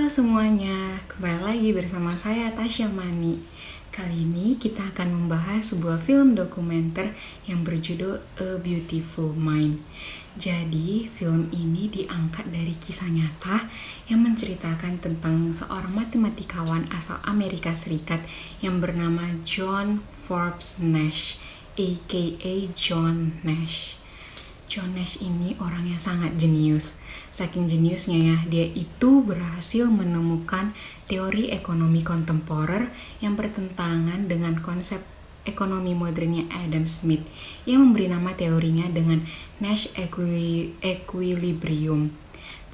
Semuanya, kembali lagi bersama saya Tasya Mani. Kali ini kita akan membahas sebuah film dokumenter yang berjudul A Beautiful Mind. Jadi, film ini diangkat dari kisah nyata yang menceritakan tentang seorang matematikawan asal Amerika Serikat yang bernama John Forbes Nash, aka John Nash. John Nash ini orangnya sangat jenius. Saking jeniusnya ya, dia itu berhasil menemukan teori ekonomi kontemporer yang bertentangan dengan konsep ekonomi modernnya Adam Smith. Ia memberi nama teorinya dengan Nash Equilibrium.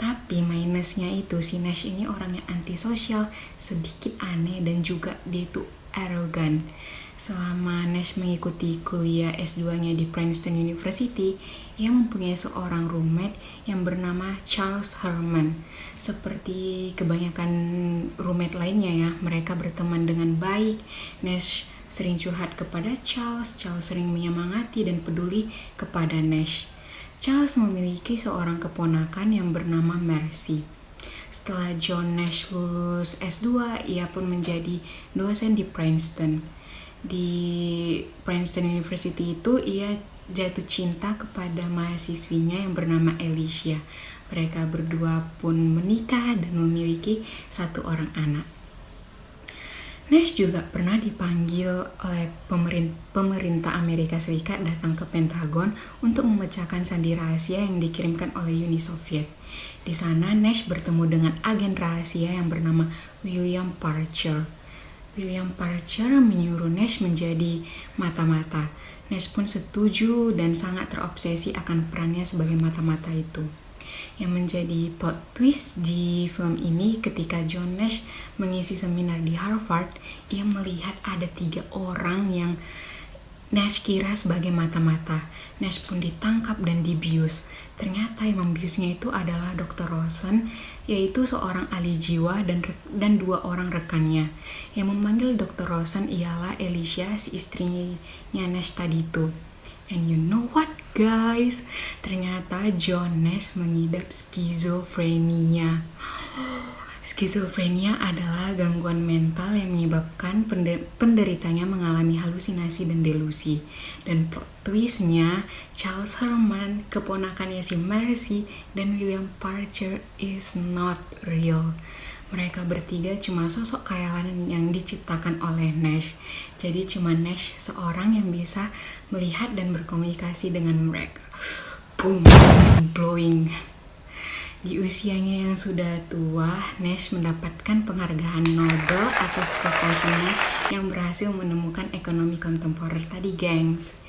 Tapi minusnya itu, si Nash ini orangnya antisosial, sedikit aneh, dan juga dia itu arogan. Selama Nash mengikuti kuliah S2-nya di Princeton University, ia mempunyai seorang roommate yang bernama Charles Herman. Seperti kebanyakan roommate lainnya ya, mereka berteman dengan baik. Nash sering curhat kepada Charles sering menyemangati dan peduli kepada Nash. Charles memiliki seorang keponakan yang bernama Mercy. Setelah John Nash lulus S2, ia pun menjadi dosen di Princeton. Di Princeton University itu ia jatuh cinta kepada mahasiswinya yang bernama Alicia. Mereka berdua pun menikah dan memiliki satu orang anak. Nash juga pernah dipanggil oleh pemerintah Amerika Serikat datang ke Pentagon untuk memecahkan sandi rahasia yang dikirimkan oleh Uni Soviet. Di sana Nash bertemu dengan agen rahasia yang bernama William Parcher. William Parcher menyuruh Nash menjadi mata-mata. Nash pun setuju dan sangat terobsesi akan perannya sebagai mata-mata itu. Yang menjadi plot twist di film ini, ketika John Nash mengisi seminar di Harvard, ia melihat ada 3 orang yang Nash kira sebagai mata-mata. Nash pun ditangkap dan dibius. Ternyata yang membiusnya itu adalah Dr. Rosen, yaitu seorang ahli jiwa dan 2 orang rekannya. Yang memanggil Dr. Rosen ialah Alicia, si istrinya Nash tadi itu. And you know what guys? Ternyata John Nash mengidap skizofrenia. Skizofrenia adalah gangguan mental yang menyebabkan penderitanya mengalami halusinasi dan delusi. Dan plot twistnya, Charles Herman, keponakannya si Mercy, dan William Parcher is not real. Mereka bertiga cuma sosok khayalan yang diciptakan oleh Nash. Jadi cuma Nash seorang yang bisa melihat dan berkomunikasi dengan mereka. Boom, mind blowing. Di usianya yang sudah tua, Nash mendapatkan penghargaan Nobel atas prestasinya yang berhasil menemukan ekonomi kontemporer tadi, gengs.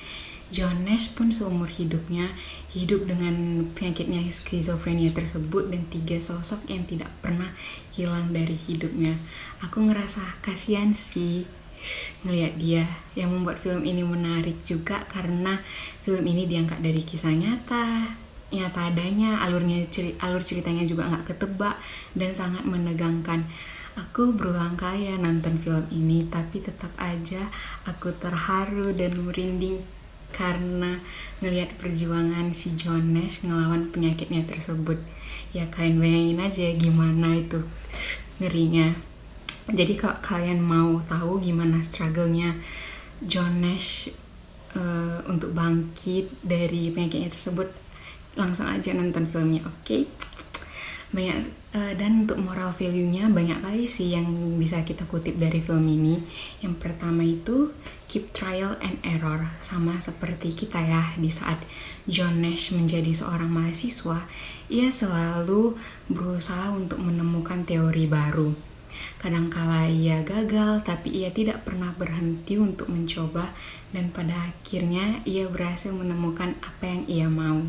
John Nash pun seumur hidupnya hidup dengan penyakitnya skizofrenia tersebut dan 3 sosok yang tidak pernah hilang dari hidupnya. Aku ngerasa kasihan sih ngelihat dia. Yang membuat film ini menarik juga karena film ini diangkat dari kisah nyata adanya, alur ceritanya juga nggak ketebak dan sangat menegangkan. Aku berulang kali ya nonton film ini, tapi tetap aja aku terharu dan merinding karena ngelihat perjuangan si John Nash ngelawan penyakitnya tersebut. Ya kalian bayangin aja gimana itu ngerinya. Jadi kalau kalian mau tahu gimana struggle-nya John Nash untuk bangkit dari penyakitnya tersebut, langsung aja nonton filmnya, oke? Dan untuk moral value-nya banyak kali sih yang bisa kita kutip dari film ini. Yang pertama itu keep trial and error, sama seperti kita ya. Di saat John Nash menjadi seorang mahasiswa, ia selalu berusaha untuk menemukan teori baru. Kadangkala ia gagal, tapi ia tidak pernah berhenti untuk mencoba, dan pada akhirnya ia berhasil menemukan apa yang ia mau.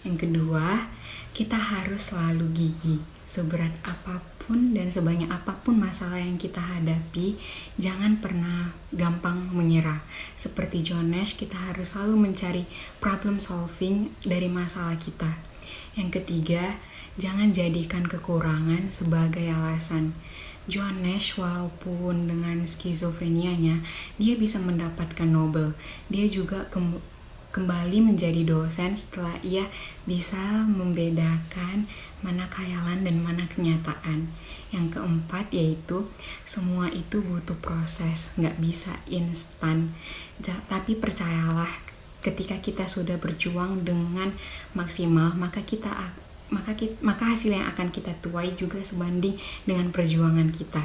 Yang kedua, kita harus selalu gigih. Seberat apapun dan sebanyak apapun masalah yang kita hadapi, jangan pernah gampang menyerah. Seperti John Nash, kita harus selalu mencari problem solving dari masalah kita. Yang ketiga, jangan jadikan kekurangan sebagai alasan. John Nash walaupun dengan skizofrenianya, dia bisa mendapatkan Nobel. Dia juga kembali menjadi dosen setelah ia bisa membedakan mana khayalan dan mana kenyataan. Yang keempat yaitu semua itu butuh proses, nggak bisa instan. Tapi percayalah, ketika kita sudah berjuang dengan maksimal, maka hasil yang akan kita tuai juga sebanding dengan perjuangan kita.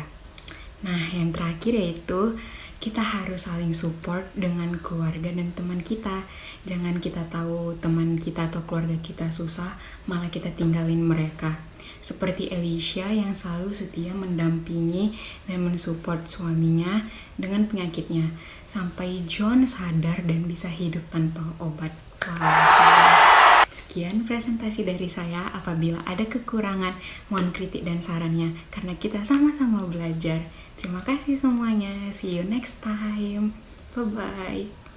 Nah, yang terakhir yaitu kita harus saling support dengan keluarga dan teman kita. Jangan kita tahu teman kita atau keluarga kita susah, malah kita tinggalin mereka. Seperti Alicia yang selalu setia mendampingi dan mensupport suaminya dengan penyakitnya, sampai John sadar dan bisa hidup tanpa obat. Wah. Sekian presentasi dari saya. Apabila ada kekurangan, mohon kritik dan sarannya, karena kita sama-sama belajar. Terima kasih semuanya. See you next time. Bye-bye.